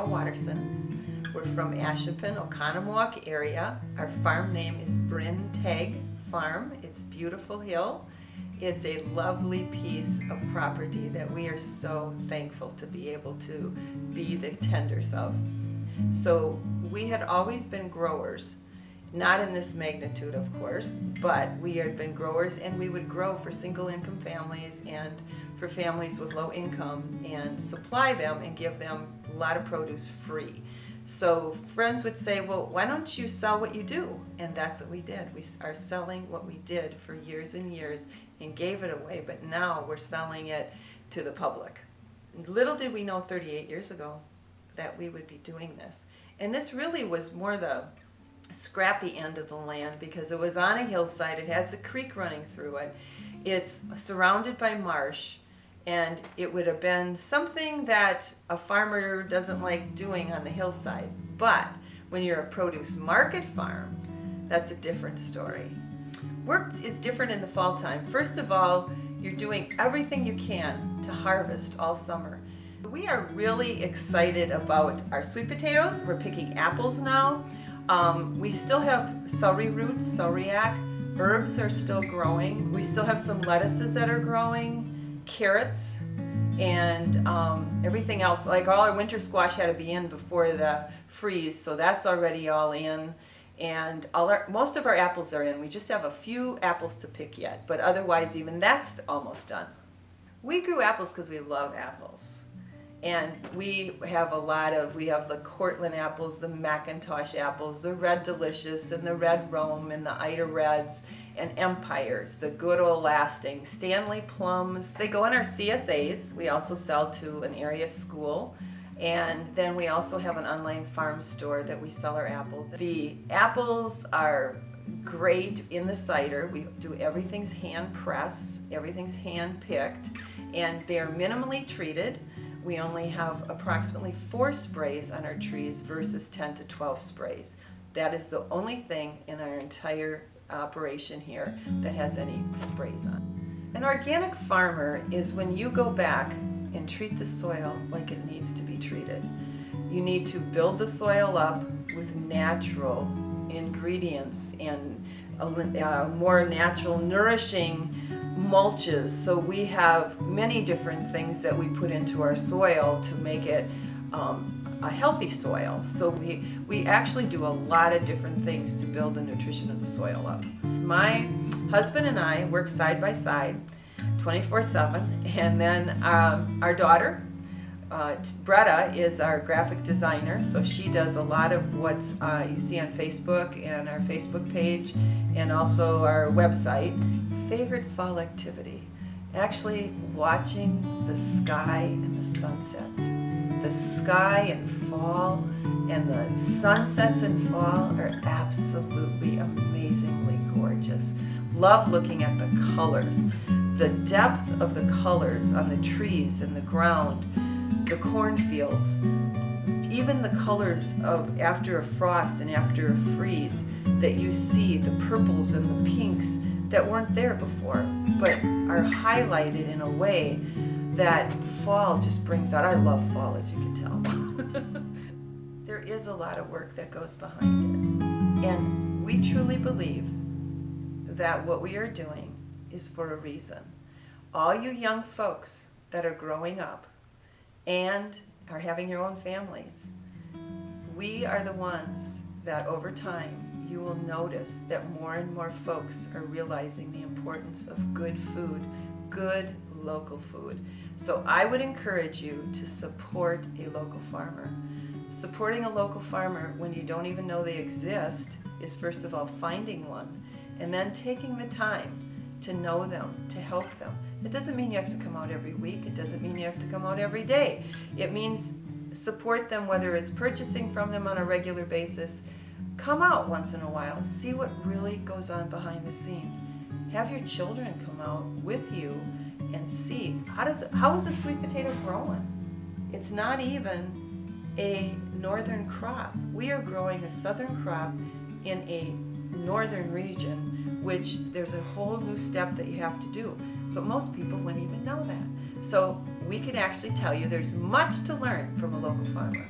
Caryl Watterson. We're from Ashippun, Oconomowoc area. Our farm name is BrynTeg Farm. It's Beautiful Hill. It's a lovely piece of property that we are so thankful to be able to be the tenders of. So we had always been growers, not in this magnitude of course, but we had been growers, and we would grow for single income families and for families with low income and supply them and give them a lot of produce free. So friends would say, well, why don't you sell what you do? And that's what we did. We are selling what we did for years and years and gave it away, but now we're selling it to the public. Little did we know 38 years ago that we would be doing this. And this really was more the scrappy end of the land because it was on a hillside. It has a creek running through it. It's surrounded by marsh. And it would have been something that a farmer doesn't like doing on the hillside. But when you're a produce market farm, that's a different story. Work is different in the fall time. First of all, you're doing everything you can to harvest all summer. We are really excited about our sweet potatoes. We're picking apples now. We still have celery root, celeriac. Herbs are still growing. We still have some lettuces that are growing. Carrots and everything else, like all our winter squash had to be in before the freeze, so that's already all in, and most of our apples are in. We just have a few apples to pick yet, but otherwise even that's almost done. We grew apples because we love apples, and we have the Cortland apples, the McIntosh apples, the Red Delicious and the Red Rome and the Ida Reds and Empires, the good old lasting Stanley plums. They go in our CSAs. We also sell to an area school, and then we also have an online farm store that we sell our apples. The apples are great in the cider. We do everything's hand pressed, everything's hand picked, and they're minimally treated. We only have approximately 4 sprays on our trees versus 10 to 12 sprays. That is the only thing in our entire operation here that has any sprays on. An organic farmer is when you go back and treat the soil like it needs to be treated. You need to build the soil up with natural ingredients and more natural nourishing mulches. So we have many different things that we put into our soil to make it a healthy soil. So we actually do a lot of different things to build the nutrition of the soil up. My husband and I work side by side 24/7, and then our daughter Bretta is our graphic designer, so she does a lot of what you see on Facebook and our Facebook page and also our website. Favorite fall activity? Actually watching the sky and the sunsets. The sky in fall and the sunsets in fall are absolutely amazingly gorgeous. Love looking at the colors, the depth of the colors on the trees and the ground, the cornfields, even the colors of after a frost and after a freeze that you see, the purples and the pinks that weren't there before, but are highlighted in a way that fall just brings out. I love fall, as you can tell. There is a lot of work that goes behind it. And we truly believe that what we are doing is for a reason. All you young folks that are growing up and are having your own families, we are the ones that over time you will notice that more and more folks are realizing the importance of good food, good local food. So I would encourage you to support a local farmer. Supporting a local farmer when you don't even know they exist is first of all finding one and then taking the time to know them, to help them. It doesn't mean you have to come out every week. It doesn't mean you have to come out every day. It means support them, whether it's purchasing from them on a regular basis. Come out once in a while. See what really goes on behind the scenes. Have your children come out with you and see how is a sweet potato growing. It's not even a northern crop. We are growing a southern crop in a northern region, which there's a whole new step that you have to do. But most people wouldn't even know that. So we can actually tell you there's much to learn from a local farmer.